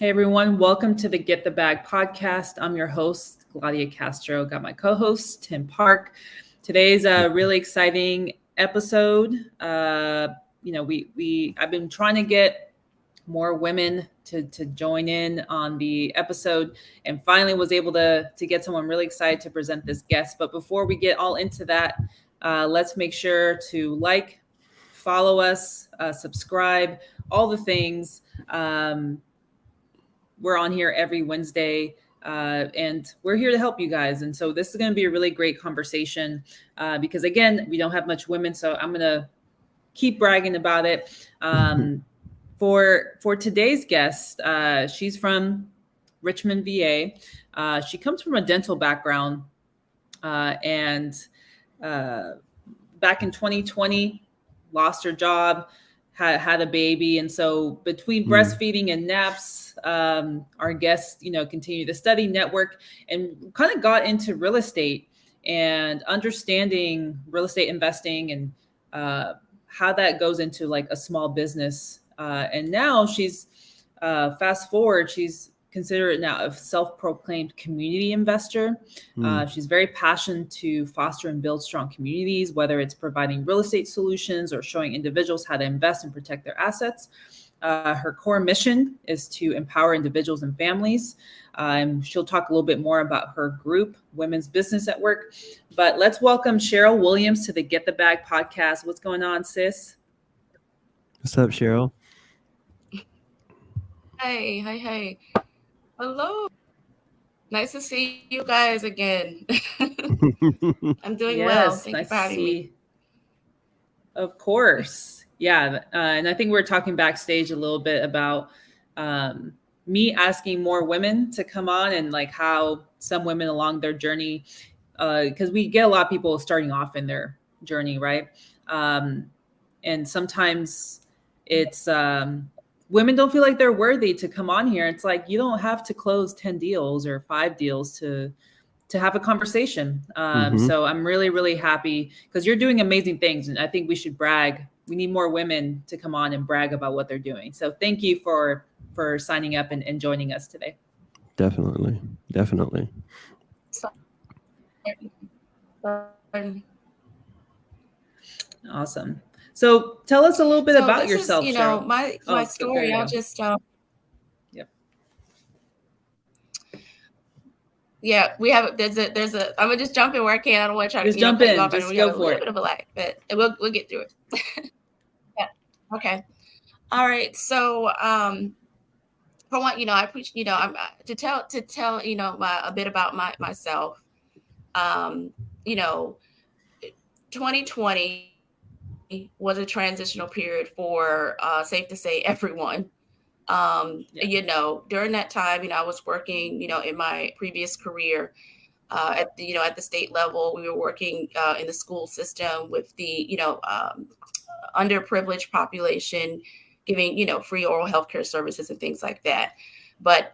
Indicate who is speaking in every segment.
Speaker 1: Hey everyone, welcome to the Get the Bag podcast. I'm your host, Gladia Castro. Got my co-host, Tim Park. Today's a really exciting episode. I've been trying to get more women to join in on the episode and finally was able to get someone really excited to present this guest. But before we get all into that, let's make sure to like, follow us, subscribe, all the things. We're on here every Wednesday, and we're here to help you guys. And so this is going to be a really great conversation because, again, we don't have much women, so I'm going to keep bragging about it. For today's guest, she's from Richmond, VA. She comes from a dental background, and back in 2020, lost her job, had a baby, and so between breastfeeding and naps, our guests, continue to study, network, and kind of got into real estate and understanding real estate investing and how that goes into like a small business. And now she's fast forward, she's considered now a self-proclaimed community investor. She's very passionate to foster and build strong communities, whether it's providing real estate solutions or showing individuals how to invest and protect their assets. Her core mission is to empower individuals and families. She'll talk a little bit more about her group, Women's Business at Work. But let's welcome Cheryl Williams to the Get the Bag podcast. What's going on, sis?
Speaker 2: What's up, Cheryl?
Speaker 3: Hey. Hello. Nice to see you guys again. I'm doing well. Thank you for having me.
Speaker 1: Of course. Yeah. And I think we're talking backstage a little bit about me asking more women to come on and like how some women along their journey, because we get a lot of people starting off in their journey, right? And sometimes it's women don't feel like they're worthy to come on here. It's like you don't have to close 10 deals or 5 deals to have a conversation. So I'm really, really happy because you're doing amazing things. And I think we should brag. We need more women to come on and brag about what they're doing. So thank you for signing up and joining us today.
Speaker 2: Definitely.
Speaker 1: Awesome. So tell us a little bit about yourself.
Speaker 3: Is,
Speaker 1: Cheryl.
Speaker 3: my story. I'll just
Speaker 1: Yep.
Speaker 3: Yeah, we have there's a I'm gonna just jump in where I can. I don't want to try
Speaker 1: just
Speaker 3: to
Speaker 1: jump in.
Speaker 3: Off.
Speaker 1: Just
Speaker 3: we
Speaker 1: go
Speaker 3: have
Speaker 1: for
Speaker 3: a
Speaker 1: it.
Speaker 3: little bit of a lag, but we'll get through it. Yeah. Okay. All right. So for one, I preach. I'm to tell a bit about myself. 2020 was a transitional period for safe to say everyone. During that time, I was working, in my previous career at the state level. We were working in the school system with the, underprivileged population, giving, free oral healthcare services and things like that. But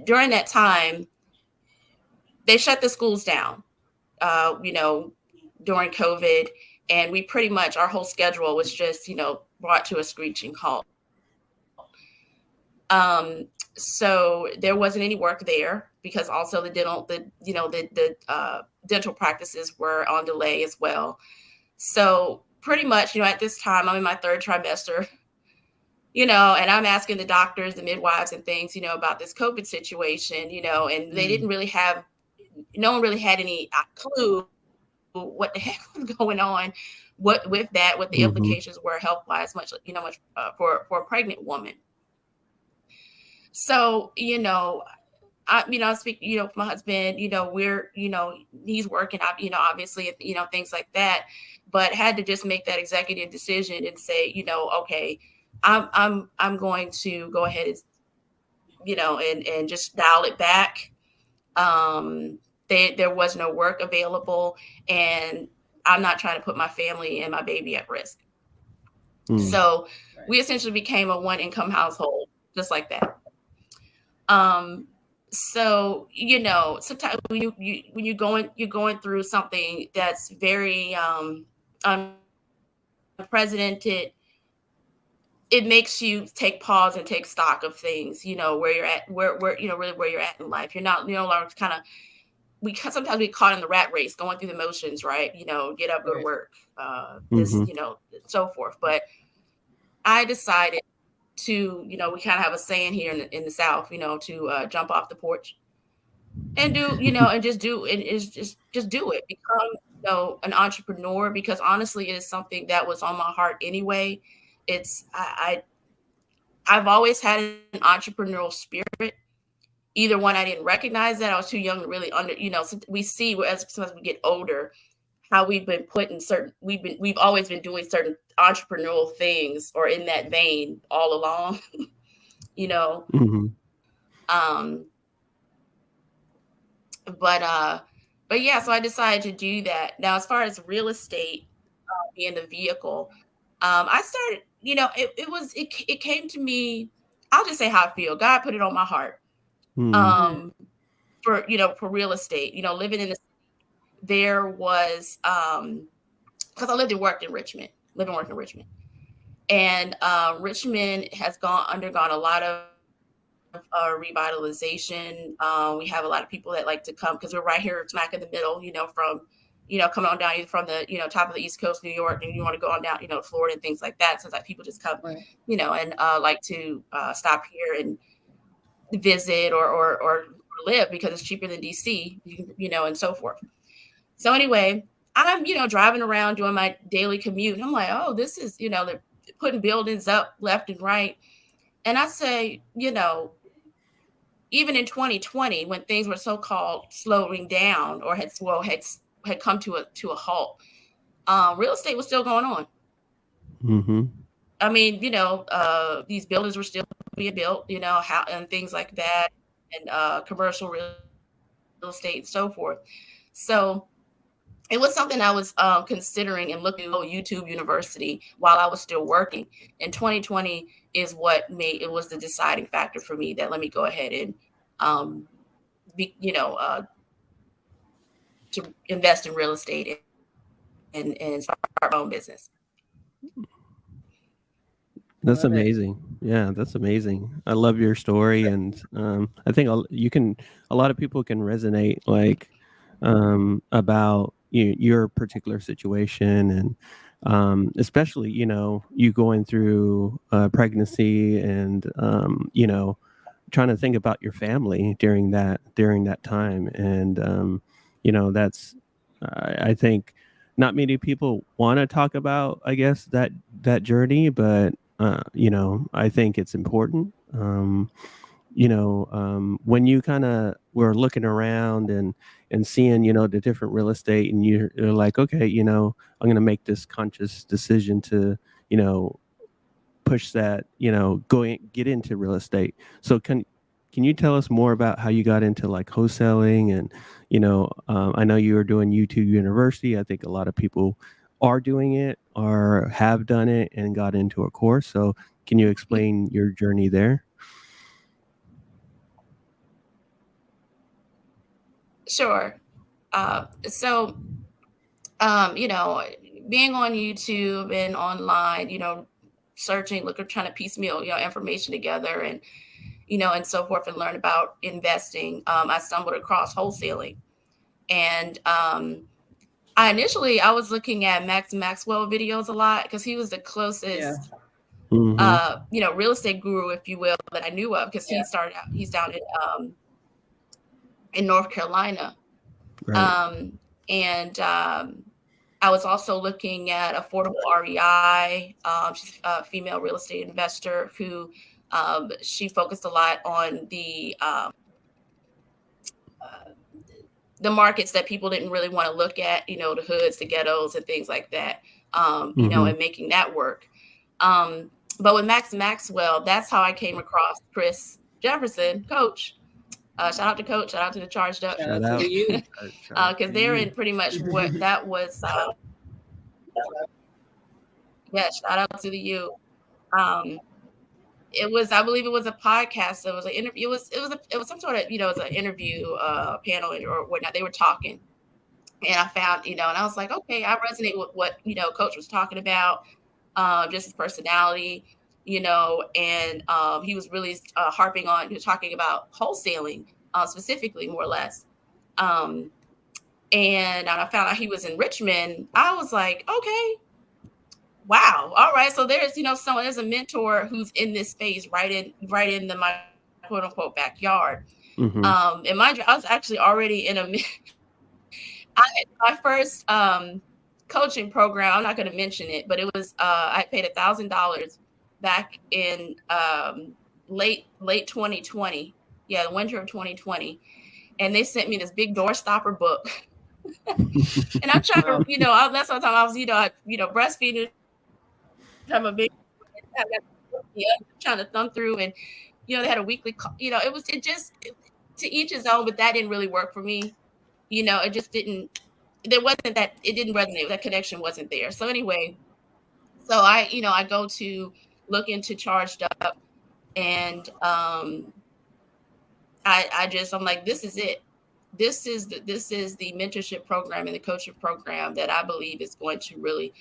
Speaker 3: during that time, they shut the schools down, during COVID. And we pretty much, our whole schedule was just, brought to a screeching halt. So there wasn't any work there because also the dental practices were on delay as well. So pretty much, at this time, I'm in my 3rd trimester, and I'm asking the doctors, the midwives and things, about this COVID situation, and they didn't really have, no one really had any clue what the heck was going on, what the implications were health-wise, much for a pregnant woman. So, I speak, for my husband, we're, he's working, obviously, things like that, but had to just make that executive decision and say, okay, I'm going to go ahead and, and just dial it back. There was no work available, and I'm not trying to put my family and my baby at risk. So we essentially became a 1-income household, just like that. So, sometimes when you're going through something that's very unprecedented, it makes you take pause and take stock of things, where you're at, where really where you're at in life. You're not, like kind of, sometimes we caught in the rat race, going through the motions, right? Get up, go to work, this, so forth. But I decided to, we kind of have a saying here in the South, to jump off the porch and do, and just do, and is just do it. Become, an entrepreneur, because honestly, it is something that was on my heart anyway. It's I've always had an entrepreneurial spirit. Either one, I didn't recognize that. I was too young to really we see as we get older, how we've been put in we've always been doing certain entrepreneurial things or in that vein all along, but yeah, so I decided to do that. Now, as far as real estate being the vehicle, I started, it came to me. I'll just say how I feel. God put it on my heart. For real estate, living in the city, there was, because I lived and worked in Richmond, and Richmond has undergone a lot of revitalization. We have a lot of people that like to come because we're right here smack in the middle, from coming on down from the top of the East Coast, New York, and you want to go on down, Florida and things like that. So that people just come,
Speaker 1: Right.
Speaker 3: And like to stop here and visit or live because it's cheaper than DC, and so forth. So anyway, I'm driving around doing my daily commute. And I'm like, oh, this is they're putting buildings up left and right, and I say, even in 2020, when things were so-called slowing down or had come to a halt, real estate was still going on. I mean, these buildings were still being built, and things like that, and commercial real estate and so forth. So it was something I was considering and looking at YouTube University while I was still working. And 2020 is what was the deciding factor for me that let me go ahead and to invest in real estate and start my own business.
Speaker 2: That's amazing. Yeah, that's amazing. I love your story, and I think a lot of people can resonate about your particular situation, and especially you going through pregnancy and trying to think about your family during that time, and that's I think not many people want to talk about, I guess, that journey, but I think it's important. When you kind of were looking around and seeing, the different real estate, and you're like, okay, I'm going to make this conscious decision to, push that, get into real estate. So can you tell us more about how you got into like wholesaling? And, I know you were doing YouTube University. I think a lot of people are doing it or have done it and got into a course. So can you explain your journey there?
Speaker 3: Sure. So, being on YouTube and online, searching, trying to piecemeal, information together and, and so forth, and learn about investing. I stumbled across wholesaling, and I was looking at Max Maxwell videos a lot because he was the closest, real estate guru, if you will, that I knew of, because he's down in North Carolina.
Speaker 2: Right.
Speaker 3: I was also looking at Affordable REI. She's a female real estate investor who she focused a lot on the markets that people didn't really want to look at, the hoods, the ghettos, and things like that, and making that work. But with Max Maxwell, that's how I came across Chris Jefferson, Coach. Shout out to Coach. Shout out to the Charged Up.
Speaker 1: Shout out to you.
Speaker 3: Because they're in pretty much what that was. Yeah, shout out to the U. It was, I believe it was a podcast. It was an interview. It was some sort of, it was an interview panel or whatnot. They were talking, and I found, and I was like, okay, I resonate with what, Coach was talking about, just his personality. and he was really harping on, talking about wholesaling specifically, more or less. And I found out he was in Richmond. I was like, okay, wow, all right. So there's, there's a mentor who's in this space, right in my quote unquote backyard. And mind you, I was actually already in my first coaching program. I'm not going to mention it, but it was I paid $1,000 back in late 2020. Yeah, the winter of 2020, and they sent me this big doorstopper book. And I'm trying to, that's what time I was, breastfeeding. I'm a big, trying to thumb through, and they had a weekly, it just to each his own, but that didn't really work for me. It just didn't. There wasn't that. It didn't resonate. That connection wasn't there. So anyway, so I go to look into Charged Up, and I'm like, this is it. This is the mentorship program and the coaching program that I believe is going to really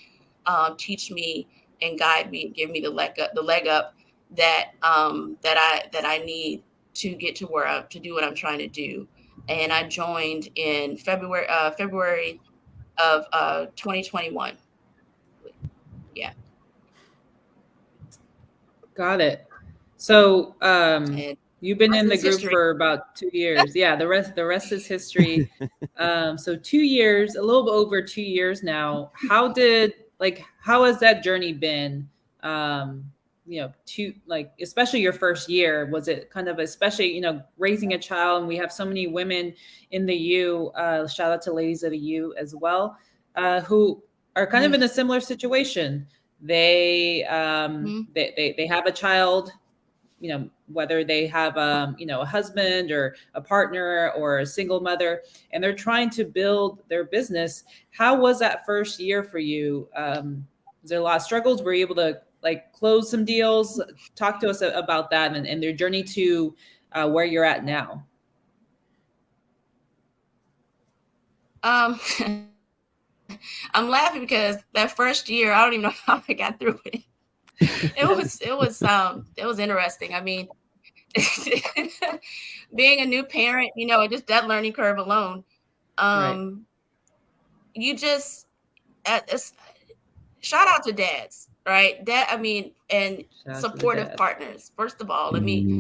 Speaker 3: teach me and guide me and give me the leg up that I need to get to to do what I'm trying to do. And I joined in February of 2021. Yeah.
Speaker 1: Got it. So you've been in the group
Speaker 3: history
Speaker 1: for about 2 years. Yeah, the rest is history. So 2 years, a little over 2 years now. How has that journey been? Especially your first year, was it kind of, especially, raising a child, and we have so many women in the U, shout out to ladies of the U as well, who are kind of in a similar situation. They they have a child, whether they have a husband or a partner or a single mother, and they're trying to build their business. How was that first year for you? Was there a lot of struggles? Were you able to close some deals? Talk to us about that and their journey to where you're at now.
Speaker 3: I'm laughing because that first year, I don't even know how I got through it. It was interesting. I mean, being a new parent, just that learning curve alone.
Speaker 1: Right.
Speaker 3: You just shout out to dads, right? And supportive partners. First of all, my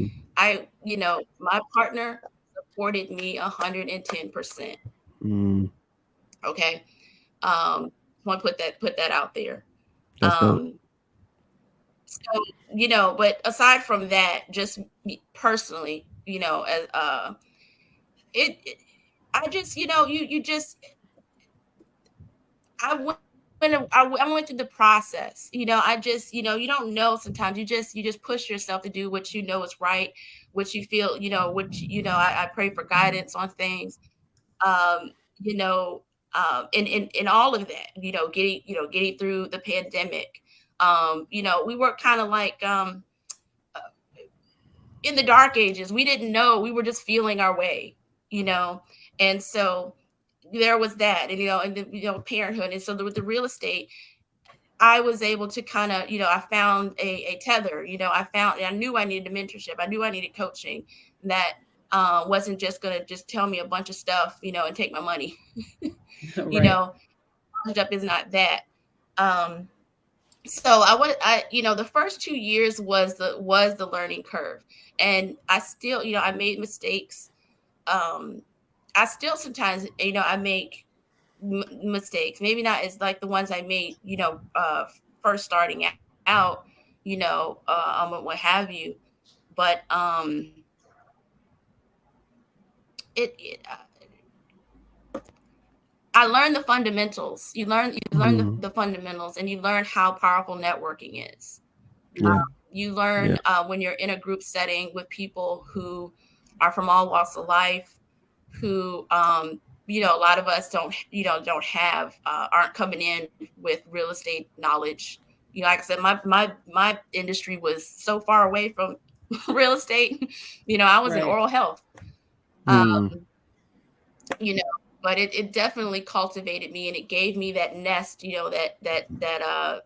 Speaker 3: partner supported me 110%. Okay. I want to put that out there. So, but aside from that, just personally, I went through the process. You don't know sometimes. You just push yourself to do what you know is right, what you feel, I pray for guidance on things. In all of that, getting through the pandemic. We were kind of like in the dark ages. We didn't know. We were just feeling our way, and so there was that, and parenthood. And so with the real estate, I was able to kind of, I found a tether. I knew I needed a mentorship. I knew I needed coaching that wasn't just going to just tell me a bunch of stuff, and take my money.
Speaker 1: Right.
Speaker 3: Up is not that. So the first 2 years was the learning curve, and I still, I made mistakes. I still sometimes, I make mistakes, maybe not as like the ones I made, first starting out, what have you, but I learned the fundamentals. You learn the fundamentals, and you learn how powerful networking is. You learn when you're in a group setting with people who are from all walks of life, who a lot of us don't have, aren't coming in with real estate knowledge. Like I said, my industry was so far away from real estate. I was in oral health. but it definitely cultivated me, and it gave me that nest, that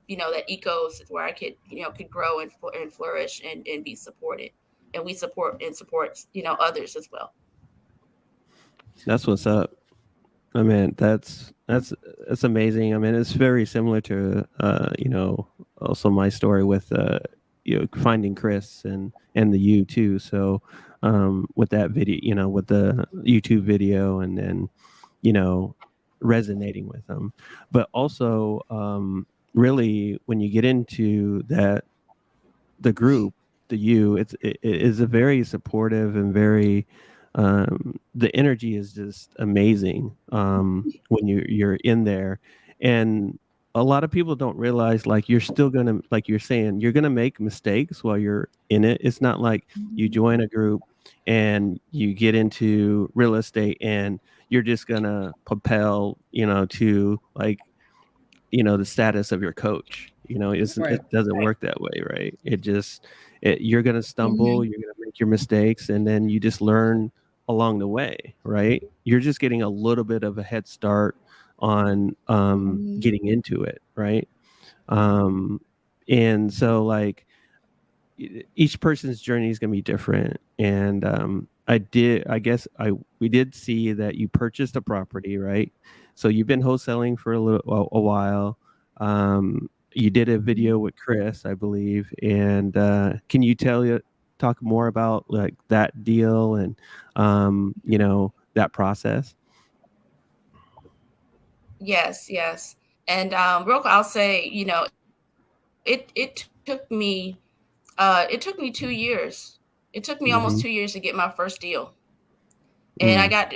Speaker 3: ecosystem where I could, could grow and flourish and be supported. And we support others as well.
Speaker 2: That's what's up. I mean, that's amazing. I mean, it's very similar to also my story with finding Chris and the U too. So with that video, with the YouTube video, and then resonating with them, but also really when you get into the group, the U, it is a very supportive and very the energy is just amazing when you're in there. And a lot of people don't realize, like, you're still gonna, like you're saying, you're gonna make mistakes while you're in it. It's not like you join a group and you get into real estate and you're just gonna propel to, like, the status of your coach. It doesn't work that way, right? You're going to stumble, you're going to make your mistakes, and then you just learn along the way, right? You're just getting a little bit of a head start on getting into it, right? And so, like, each person's journey is going to be different. And we did see that you purchased a property, right? So you've been wholesaling for a while. You did a video with Chris, I believe. And can you talk more about, like, that deal and that process?
Speaker 3: Yes. And real quick, I'll say, it took me 2 years. It took me almost 2 years to get my first deal. And I got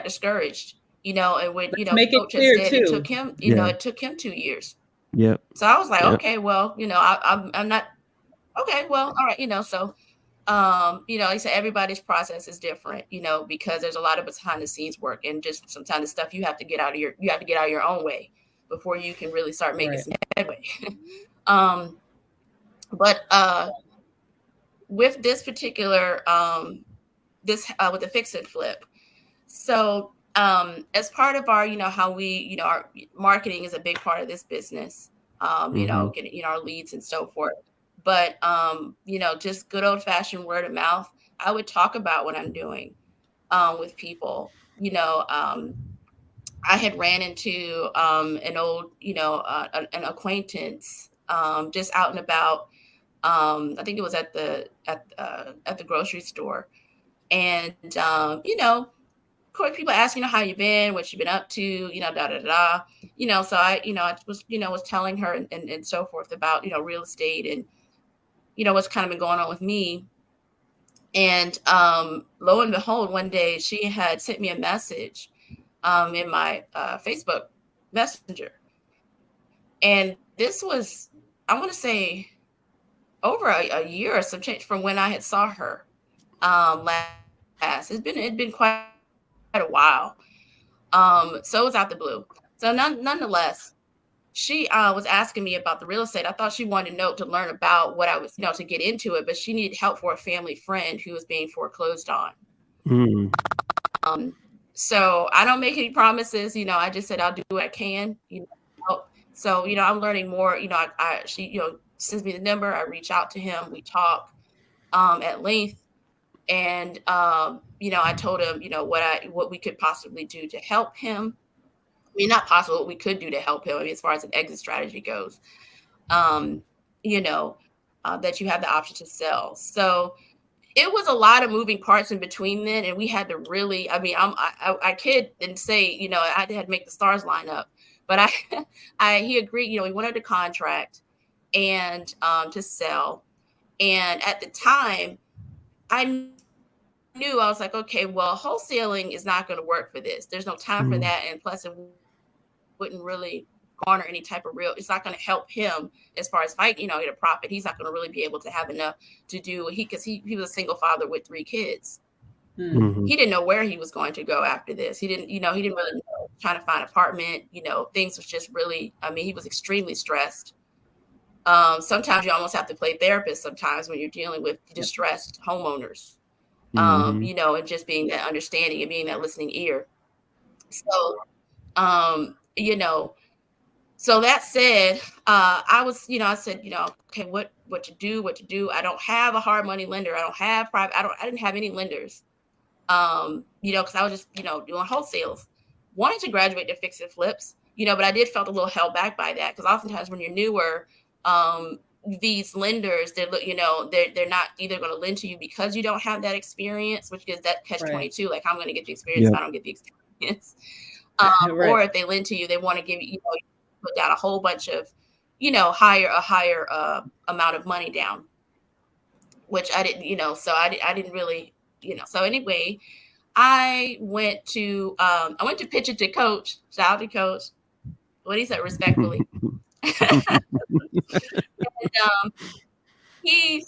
Speaker 3: discouraged, and when,
Speaker 1: make it clear too.
Speaker 3: it took him, it took him 2 years.
Speaker 2: Yep.
Speaker 3: So I was like, okay, well, I'm not, okay, well, all right, so, like I said, everybody's process is different, because there's a lot of behind the scenes work, and just sometimes the stuff you have to get out of your own way before you can really start making some headway. But with this particular, with the fix and flip. So as part of our, how we, our marketing is a big part of this business, getting, our leads and so forth. But, just good old fashioned word of mouth. I would talk about what I'm doing with people. I had ran into an old, an acquaintance just out and about. I think it was at the grocery store. And, of course, people ask, how you been, what you been up to, so I was telling her and so forth about, real estate and, what's kind of been going on with me. And lo and behold, one day she had sent me a message in my Facebook Messenger. And this was, I want to say, over a year or some change from when I had saw her last. It'd been quite a while. So it was out the blue. So nonetheless, she was asking me about the real estate. I thought she wanted to learn about what I was, to get into it, but she needed help for a family friend who was being foreclosed on. So I don't make any promises, I just said I'll do what I can, help. So, I'm learning more, she, sends me the number, I reach out to him, we talk at length. And, I told him, what we could possibly do to help him. I mean, not possible, what we could do to help him. I mean, as far as an exit strategy goes, that you have the option to sell. So it was a lot of moving parts in between then. And we had to really, I mean, I kid and say, I had to make the stars line up, but he agreed, we went under contract and to sell. And at the time, I knew, I was like, okay, well, wholesaling is not going to work for this. There's no time for that. And plus it wouldn't really garner any type of it's not going to help him as far as get a profit. He's not going to really be able to have enough to do because he was a single father with 3 kids. He didn't know where he was going to go after this. He didn't really know, trying to find an apartment, things was just really, I mean, he was extremely stressed. Sometimes you almost have to play therapist sometimes when you're dealing with distressed homeowners, and just being that understanding and being that listening ear. So, you know, so that said, I was, I said, okay, what to do. I don't have a hard money lender. I don't have private. I didn't have any lenders. Because I was just, doing wholesales. Wanted to graduate to fix and flips, but I did felt a little held back by that, because oftentimes when you're newer, these lenders, they're not either going to lend to you because you don't have that experience, which is that catch-22. Like, I'm going to get the experience if I don't get the experience. Or if they lend to you, they want to give you, put down a whole bunch of, higher amount of money down, which I didn't, so I didn't really, so anyway, I went to pitch it to Coach. Shout out to Coach. What he said, respectfully. And, he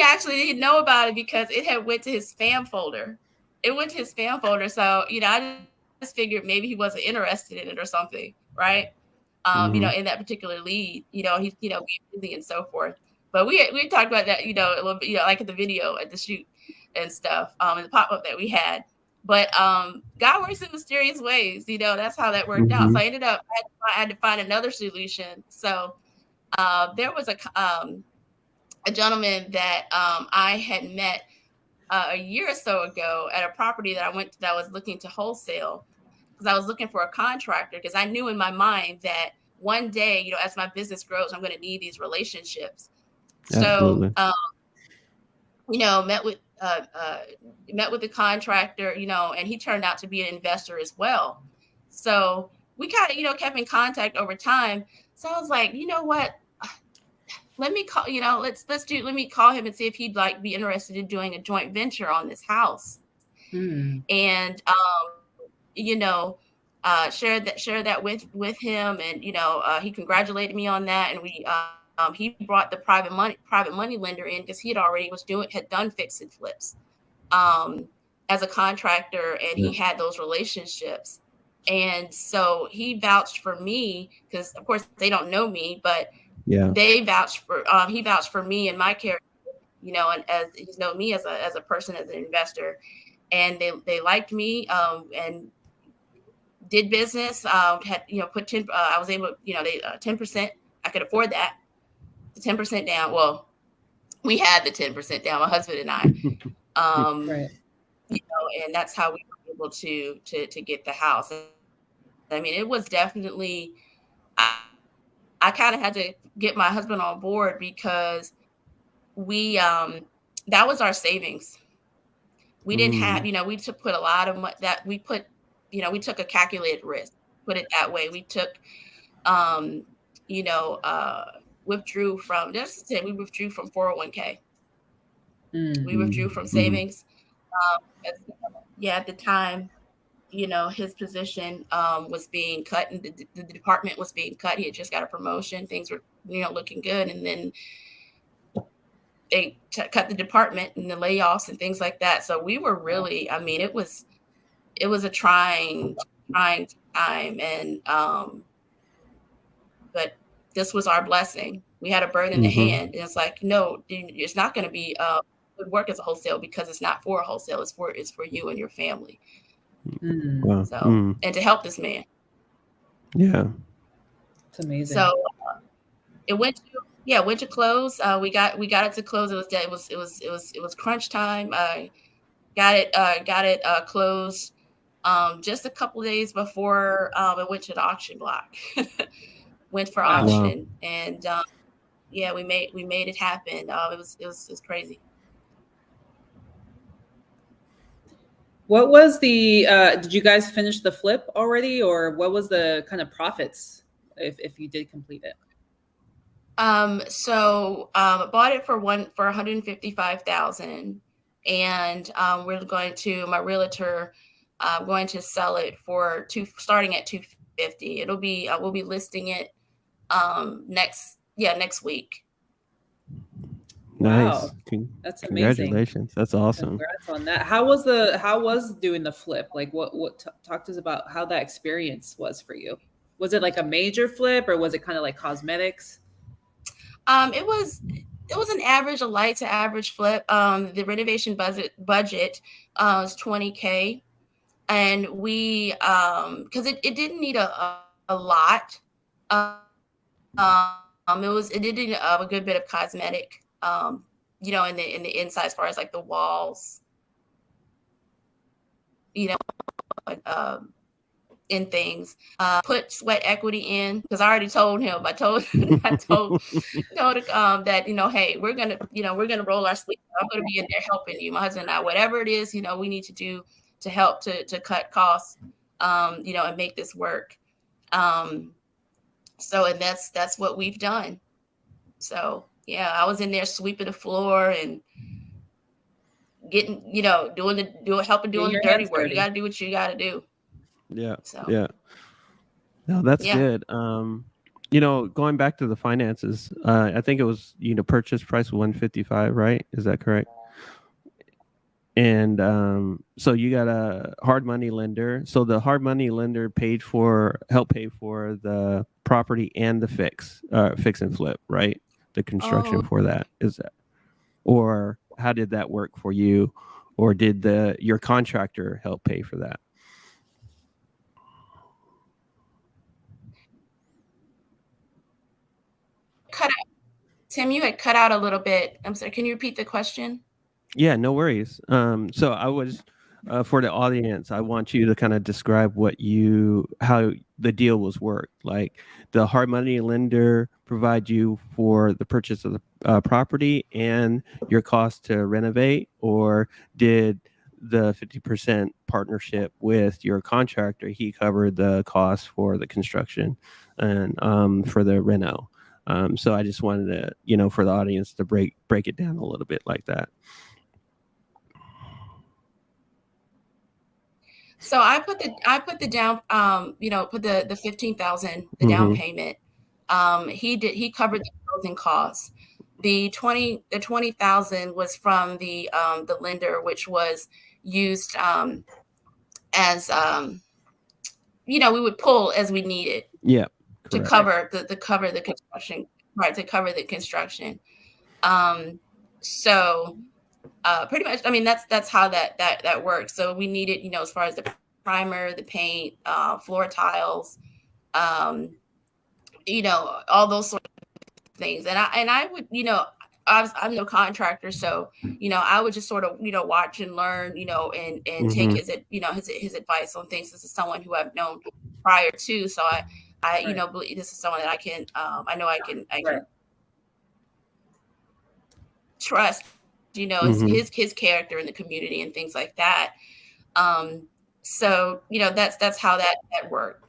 Speaker 3: actually didn't know about it because it had went to his spam folder. It went to his spam folder. So, I just figured maybe he wasn't interested in it or something, right? In that particular lead, he's, being busy and so forth. But we talked about that, a little bit, like in the video at the shoot and stuff, and the pop-up that we had. But God works in mysterious ways, that's how that worked out. So I ended up, I had to find another solution. So there was a gentleman that I had met a year or so ago at a property that I went to, that I was looking to wholesale, because I was looking for a contractor, because I knew in my mind that one day, as my business grows, I'm going to need these relationships.
Speaker 2: Absolutely.
Speaker 3: So, met with the contractor, and he turned out to be an investor as well. So we kind of, kept in contact over time. So I was like, you know what? Let me call, let me call him and see if he'd be interested in doing a joint venture on this house. And, share that with him, and he congratulated me on that, and we he brought the private money lender in, because he had done fix and flips as a contractor, and he had those relationships, and so he vouched for me, because of course they don't know me, but they vouched for he vouched for me and my character, and as he's known me as a person, as an investor, and they liked me, and did business, had, put 10, I was able, they 10%, I could afford that, the 10% down. Well, we had the 10% down, my husband and I, and that's how we were able to get the house. I mean, it was definitely, I kind of had to get my husband on board, because we, that was our savings. We didn't have, we put a lot of money that we put, we took a calculated risk, put it that way. We took, withdrew from, we withdrew from 401k. We withdrew from savings. At the time, his position was being cut, and the department was being cut. He had just got a promotion. Things were, looking good. And then they cut the department, and the layoffs and things like that. So we were really, I mean, it was a trying time, and but this was our blessing. We had a bird in the hand, and it's like, no, it's not going to be good work as a wholesale, because it's not for a wholesale. It's for you and your family.
Speaker 2: Wow.
Speaker 3: So and to help this man.
Speaker 2: Yeah,
Speaker 1: it's amazing.
Speaker 3: So it went to close. We got it to close. It was crunch time. Got it closed just a couple of days before it went to the auction block. Went for auction, and we made it happen. It was crazy.
Speaker 1: What was the did you guys finish the flip already, or what was the kind of profits if you did complete it?
Speaker 3: So bought it for $155,000, and we're going to, my realtor, going to sell it for starting at $250. It'll be we'll be listing it next week.
Speaker 2: Nice.
Speaker 1: Wow. That's amazing.
Speaker 2: Congratulations. That's awesome.
Speaker 1: Congrats on that. How was doing the flip? Like what talk to us about how that experience was for you. Was it like a major flip, or was it kind of like cosmetics?
Speaker 3: It was an average, a light to average flip. The renovation budget was $20K. And we, because it didn't need a lot. It did need a good bit of cosmetic, in the inside, as far as like the walls, you know, in things. Put sweat equity in, because I already told him. I told that, hey, we're gonna roll our sleeves. I'm gonna be in there helping you, my husband and I, whatever it is, we need to do to help to cut costs, and make this work. So, and that's what we've done. So yeah, I was in there sweeping the floor and getting, helping doing the dirty work. You got to do what you got to do.
Speaker 2: Yeah.
Speaker 3: So
Speaker 2: Yeah. No, that's good. Going back to the finances, I think it was, purchase price 155, right? Is that correct? And so you got a hard money lender. So the hard money lender helped pay for the property and the fix and flip, right? The construction for that. Is that, or how did that work for you? Or did your contractor help pay for that?
Speaker 3: Cut out. Tim, you had cut out a little bit. I'm sorry. Can you repeat the question?
Speaker 2: Yeah, no worries. So I was, for the audience, I want you to kind of describe how the deal was worked. Like, the hard money lender provide you for the purchase of the property and your cost to renovate, or did the 50% partnership with your contractor, he covered the cost for the construction and for the reno? So I just wanted to, for the audience to break it down a little bit like that.
Speaker 3: So I put the down, put the 15,000, the down payment. He covered the closing costs. The 20,000 was from the lender, which was used as we would pull as we needed.
Speaker 2: Yeah.
Speaker 3: To cover the construction, right? To cover the construction. So pretty much, I mean, that's how that works. So we needed, as far as the primer, the paint, floor tiles, all those sort of things. And I would, I'm no contractor, so I would just sort of watch and learn, and take his his advice on things. This is someone who I've known prior to, so I believe this is someone that I can I know I can trust, his character in the community and things like that. So that's how that worked.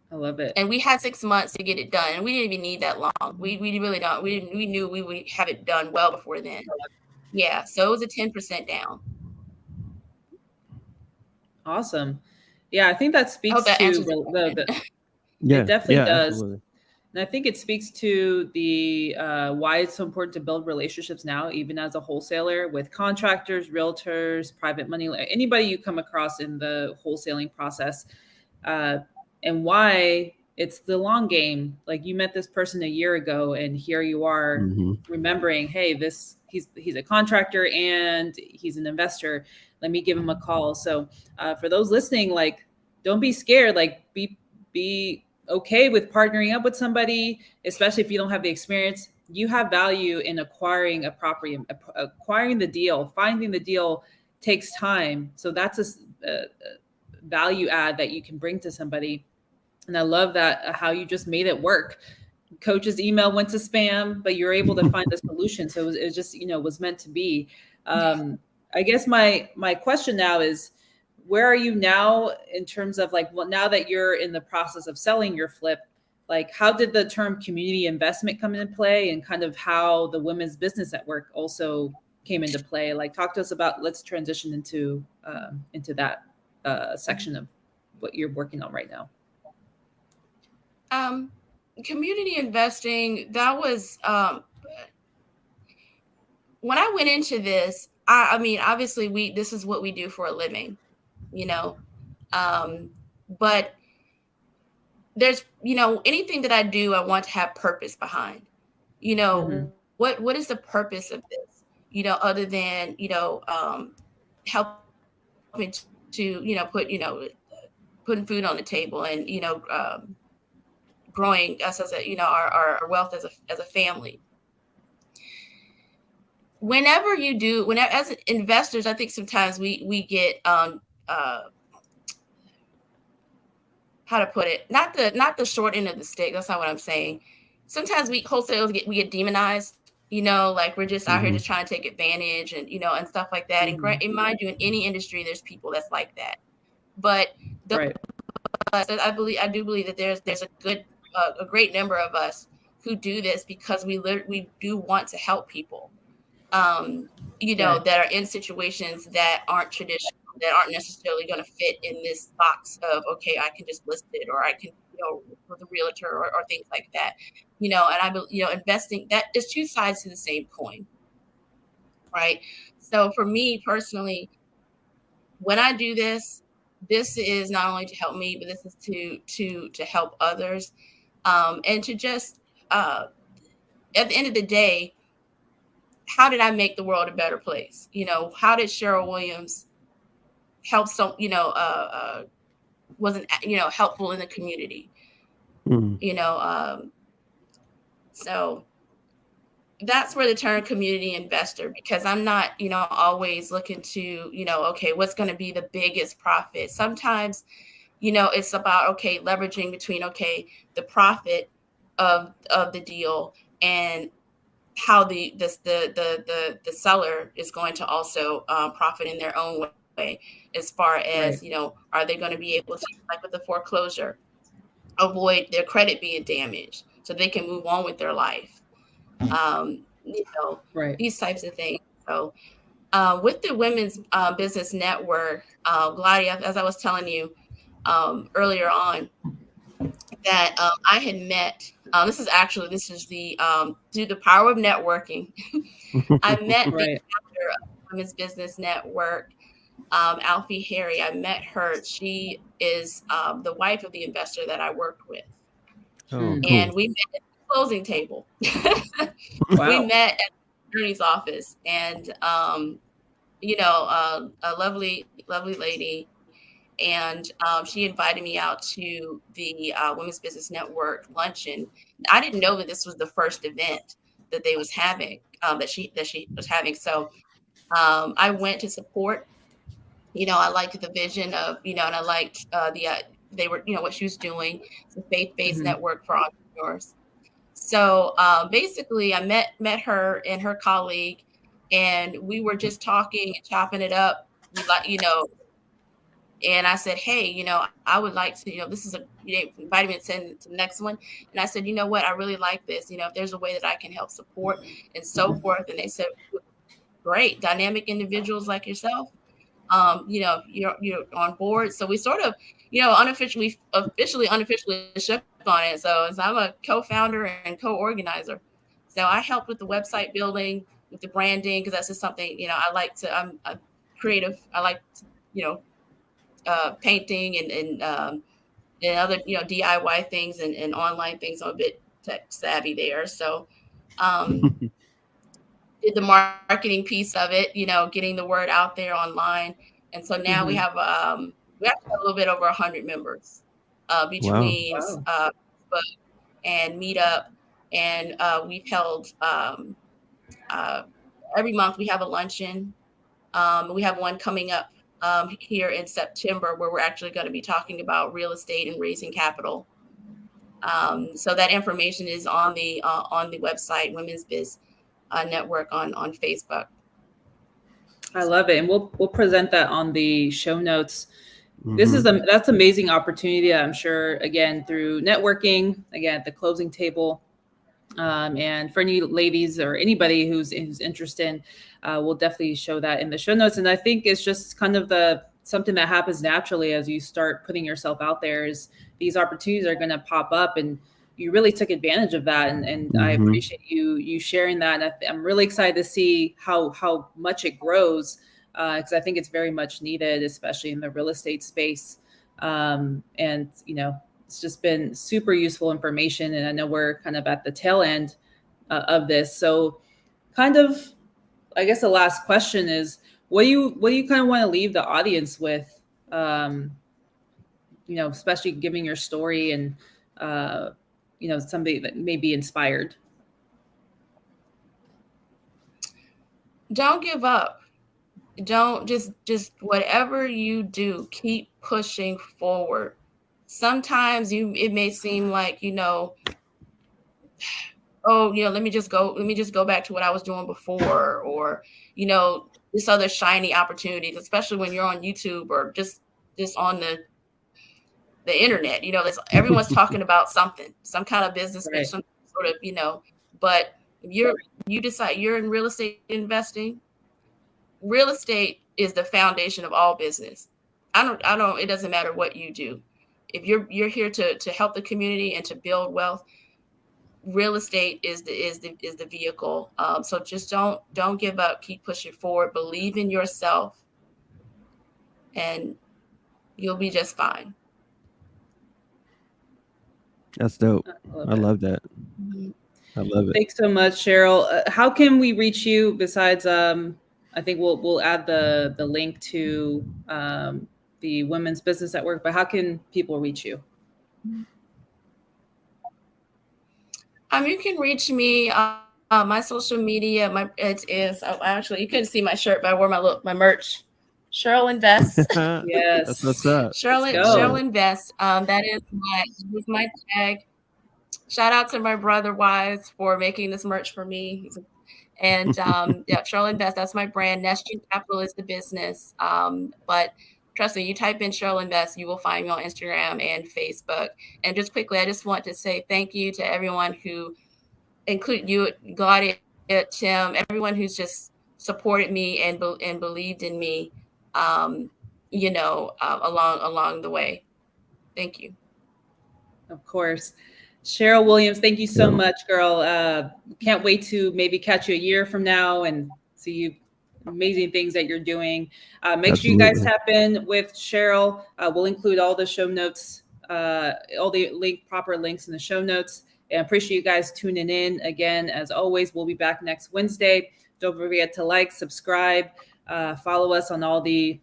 Speaker 1: I love it.
Speaker 3: And we had 6 months to get it done, and we didn't even need that long. We really don't. We knew we would have it done well before then. Yeah, so it was a 10% down.
Speaker 1: Awesome. Yeah, I think that speaks
Speaker 3: that
Speaker 1: to
Speaker 2: yeah,
Speaker 1: it definitely does.
Speaker 2: Absolutely.
Speaker 1: And I think it speaks to the why it's so important to build relationships now, even as a wholesaler, with contractors, realtors, private money, anybody you come across in the wholesaling process, and why it's the long game. Like, you met this person a year ago, and here you are remembering, hey, he's a contractor and he's an investor. Let me give him a call. So for those listening, like, don't be scared. Like, be okay with partnering up with somebody, especially if you don't have the experience. You have value in acquiring a property, acquiring the deal. Finding the deal takes time. So that's a value add that you can bring to somebody. And I love that how you just made it work. Coach's email went to spam, but you're able to find a solution. So it was just, was meant to be. I guess my question now is, where are you now in terms of, like, well, now that you're in the process of selling your flip, like, how did the term community investment come into play, and kind of how the Women's Business Network also came into play? Like, talk to us about, let's transition into that section of what you're working on right now.
Speaker 3: Community investing, that was when I went into this, I mean, obviously this is what we do for a living, but there's, anything that I do, I want to have purpose behind, what is the purpose of this, other than, helping helping to putting food on the table and growing us as our wealth as a family. Whenever as investors, I think sometimes we get how to put it, not the short end of the stick. That's not what I'm saying. Sometimes wholesalers we get demonized, like we're just out here just trying to take advantage and and stuff like that. And mind you, in any industry, there's people that's like that. But I do believe that there's a great number of us who do this because we do want to help people, that are in situations that aren't traditional, that aren't necessarily going to fit in this box of, okay, I can just list it, or I can, with a realtor or things like that, and investing, that is two sides to the same coin. Right. So for me personally, when I do this is not only to help me, but this is to help others. And to just, at the end of the day, how did I make the world a better place? How did Cheryl Williams help wasn't, helpful in the community? So that's where the term community investor, because I'm not, always looking to, okay, what's going to be the biggest profit? Sometimes, it's about, okay, leveraging between, okay, the profit of the deal and how the seller is going to also profit in their own way, as far as, are they going to be able to, like with the foreclosure, avoid their credit being damaged so they can move on with their life? These types of things. So with the Women's Business Network, Gladia, as I was telling you earlier on, that I had met, this is the through the power of networking, I met the founder of Women's Business Network, Alfie Harry. I met her. She is the wife of the investor that I worked with.
Speaker 2: Oh, cool.
Speaker 3: And we met at the closing table. We met at the attorney's office, and a lovely lady. And she invited me out to the Women's Business Network luncheon. I didn't know that this was the first event that they was having, that she was having. So I went to support. I liked the vision of, and I liked they were, what she was doing. It's a faith-based network for entrepreneurs. So basically, I met her and her colleague, and we were just talking and chopping it up. And I said, hey, I would like to, this is invited me to the next one. And I said, you know what, I really like this. If there's a way that I can help support and so forth. And they said, great, dynamic individuals like yourself. You're on board. So we sort of, unofficially shook on it. So I'm a co-founder and co-organizer. So I helped with the website building, with the branding, because that's just something, I'm a creative. I like, painting and other, DIY things and online things. I'm a bit tech savvy there. So did the marketing piece of it, getting the word out there online. And so now we have a little bit over 100 members between Facebook and Meetup. And we've held every month we have a luncheon. We have one coming up here in September, where we're actually going to be talking about real estate and raising capital. So that information is on the website, Women's Biz Network on Facebook.
Speaker 1: I love it, and we'll present that on the show notes. That's amazing opportunity. I'm sure, again, through networking, again at the closing table, and for any ladies or anybody who's interested, we'll definitely show that in the show notes. And I think it's just kind of something that happens naturally as you start putting yourself out there, is these opportunities are going to pop up, and you really took advantage of that. And I appreciate you sharing that. And I'm really excited to see how much it grows, because I think it's very much needed, especially in the real estate space. And, it's just been super useful information. And I know we're kind of at the tail end of this. So kind of, I guess the last question is, what do you kind of want to leave the audience with? Especially giving your story and somebody that may be inspired.
Speaker 3: Don't give up. Don't just whatever you do, keep pushing forward. Sometimes it may seem like, let me just go back to what I was doing before, or, this other shiny opportunities, especially when you're on YouTube or just on the internet. Everyone's talking about something, some kind of business,
Speaker 1: right.
Speaker 3: some sort of, but you decide you're in real estate investing. Real estate is the foundation of all business. It doesn't matter what you do. If you're here to help the community and to build wealth, real estate is the vehicle. So just don't give up. Keep pushing forward. Believe in yourself, and you'll be just fine.
Speaker 2: That's dope. I love that.
Speaker 3: Mm-hmm.
Speaker 2: I love it.
Speaker 1: Thanks so much, Cheryl. How can we reach you besides? I think we'll add the link to the Women's Business Network. But how can people reach you?
Speaker 3: You can reach me. My social media. It is actually, you couldn't see my shirt, but I wore my merch. Cheryl Invest.
Speaker 1: Yes,
Speaker 2: that's what's up.
Speaker 3: Cheryl Invest. That is my tag. Shout out to my brother Wise for making this merch for me. And Cheryl Invest, that's my brand. Nestron Capital is the business. But trust me, you type in Cheryl Invest, you will find me on Instagram and Facebook. And just quickly, I just want to say thank you to everyone who, include you, Claudia, Tim, everyone who's just supported me and believed in me, along the way. Thank you.
Speaker 1: Of course. Cheryl Williams, thank you so much, girl. Can't wait to maybe catch you a year from now and see you amazing things that you're doing. Make sure you guys tap in with Cheryl. We'll include all the show notes, all the proper links in the show notes. And appreciate you guys tuning in. Again, as always, we'll be back next Wednesday. Don't forget to like, subscribe, follow us on all the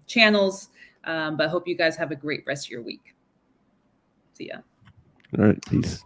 Speaker 1: channels. But hope you guys have a great rest of your week. See ya.
Speaker 2: All right. Peace.